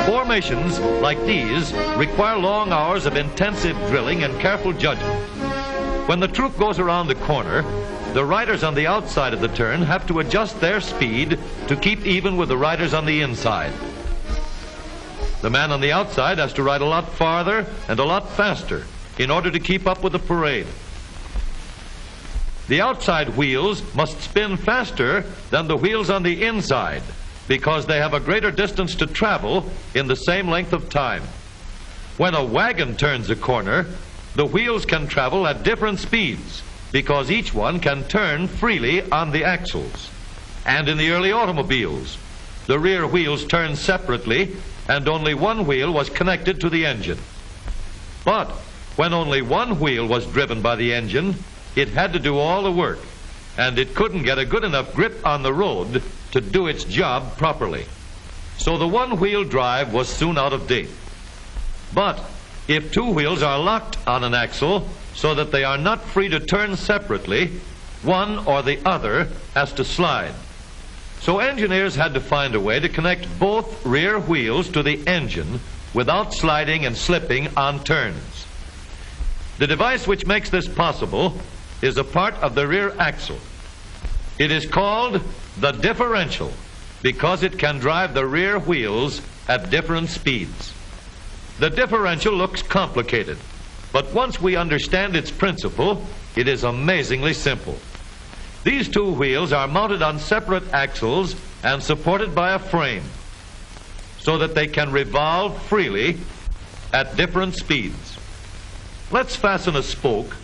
Formations like these require long hours of intensive drilling and careful judgment. When the troop goes around the corner, the riders on the outside of the turn have to adjust their speed to keep even with the riders on the inside. The man on the outside has to ride a lot farther and a lot faster in order to keep up with the parade. The outside wheels must spin faster than the wheels on the inside because they have a greater distance to travel in the same length of time. When a wagon turns a corner, the wheels can travel at different speeds because each one can turn freely on the axles. And in the early automobiles, the rear wheels turned separately and only one wheel was connected to the engine. But when only one wheel was driven by the engine, it had to do all the work, and it couldn't get a good enough grip on the road to do its job properly. So the one-wheel drive was soon out of date. But if two wheels are locked on an axle so that they are not free to turn separately, one or the other has to slide. So engineers had to find a way to connect both rear wheels to the engine without sliding and slipping on turns. The device which makes this possible is a part of the rear axle. It is called the differential because it can drive the rear wheels at different speeds. The differential looks complicated, but once we understand its principle, it is amazingly simple. These two wheels are mounted on separate axles and supported by a frame so that they can revolve freely at different speeds. Let's fasten a spoke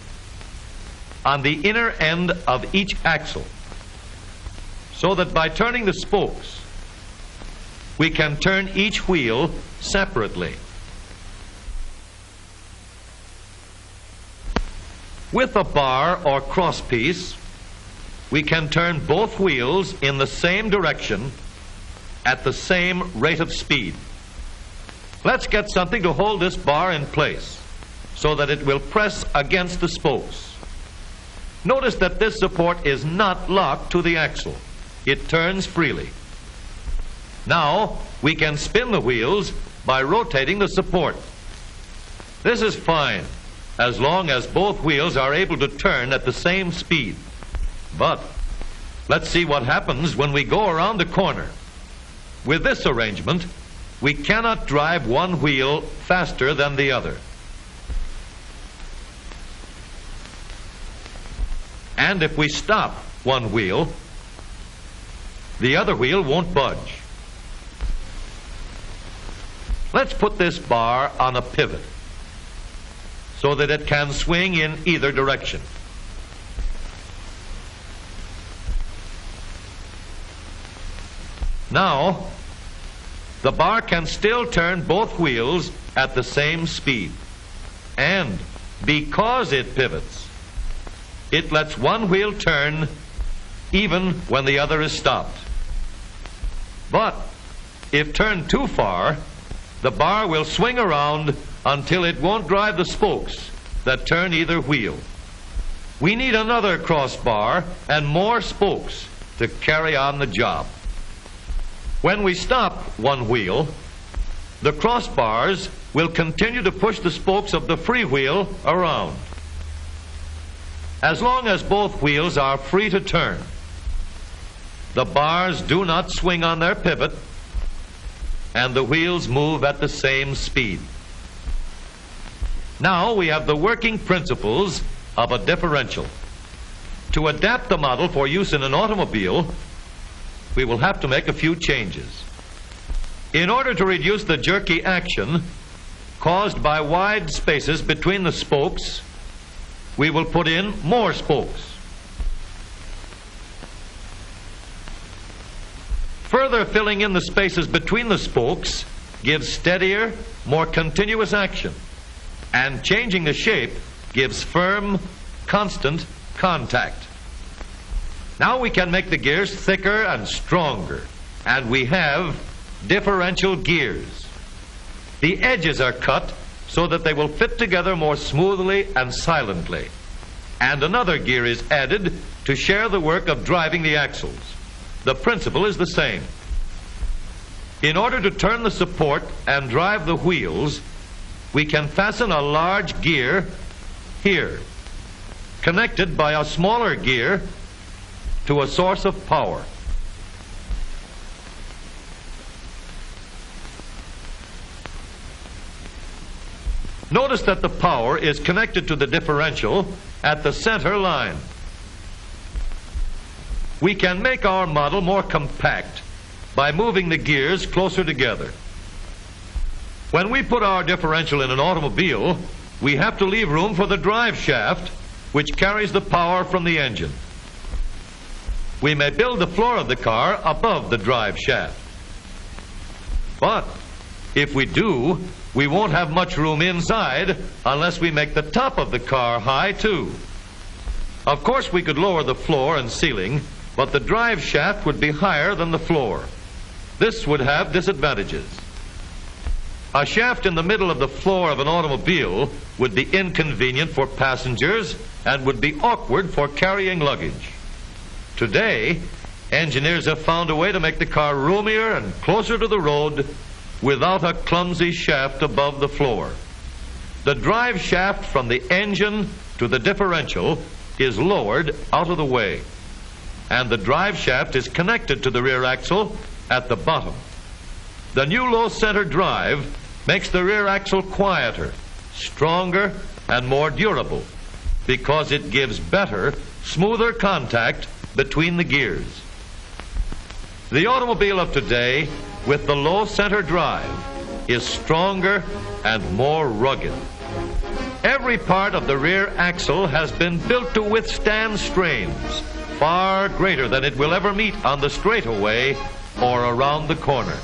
on the inner end of each axle so that by turning the spokes, we can turn each wheel separately. With a bar or crosspiece, we can turn both wheels in the same direction at the same rate of speed. Let's get something to hold this bar in place so that it will press against the spokes. Notice that this support is not locked to the axle. It turns freely. Now we can spin the wheels by rotating the support. This is fine as long as both wheels are able to turn at the same speed. But let's see what happens when we go around the corner. With this arrangement, we cannot drive one wheel faster than the other. And if we stop one wheel, the other wheel won't budge. Let's put this bar on a pivot so that it can swing in either direction. Now, the bar can still turn both wheels at the same speed. And because it pivots, it lets one wheel turn even when the other is stopped. But if turned too far, the bar will swing around until it won't drive the spokes that turn either wheel. We need another crossbar and more spokes to carry on the job. When we stop one wheel, the crossbars will continue to push the spokes of the free wheel around. As long as both wheels are free to turn, the bars do not swing on their pivot and the wheels move at the same speed. Now we have the working principles of a differential. To adapt the model for use in an automobile, we will have to make a few changes. In order to reduce the jerky action caused by wide spaces between the spokes, we will put in more spokes. Further filling in the spaces between the spokes gives steadier, more continuous action, and changing the shape gives firm, constant contact. Now we can make the gears thicker and stronger, and we have differential gears. The edges are cut so that they will fit together more smoothly and silently. and another gear is added to share the work of driving the axles. The principle is the same. In order to turn the support and drive the wheels, we can fasten a large gear here, connected by a smaller gear to a source of power. Notice that the power is connected to the differential at the center line. We can make our model more compact by moving the gears closer together. When we put our differential in an automobile, we have to leave room for the drive shaft, which carries the power from the engine. We may build the floor of the car above the drive shaft. But if we do, we won't have much room inside unless we make the top of the car high too. Of course, we could lower the floor and ceiling, but the drive shaft would be higher than the floor. This would have disadvantages. A shaft in the middle of the floor of an automobile would be inconvenient for passengers and would be awkward for carrying luggage. Today, engineers have found a way to make the car roomier and closer to the road without a clumsy shaft above the floor. The drive shaft from the engine to the differential is lowered out of the way, and the drive shaft is connected to the rear axle at the bottom. The new low center drive makes the rear axle quieter, stronger, and more durable because it gives better, smoother contact between the gears. The automobile of today with the low center drive is stronger and more rugged. Every part of the rear axle has been built to withstand strains far greater than it will ever meet on the straightaway or around the corner.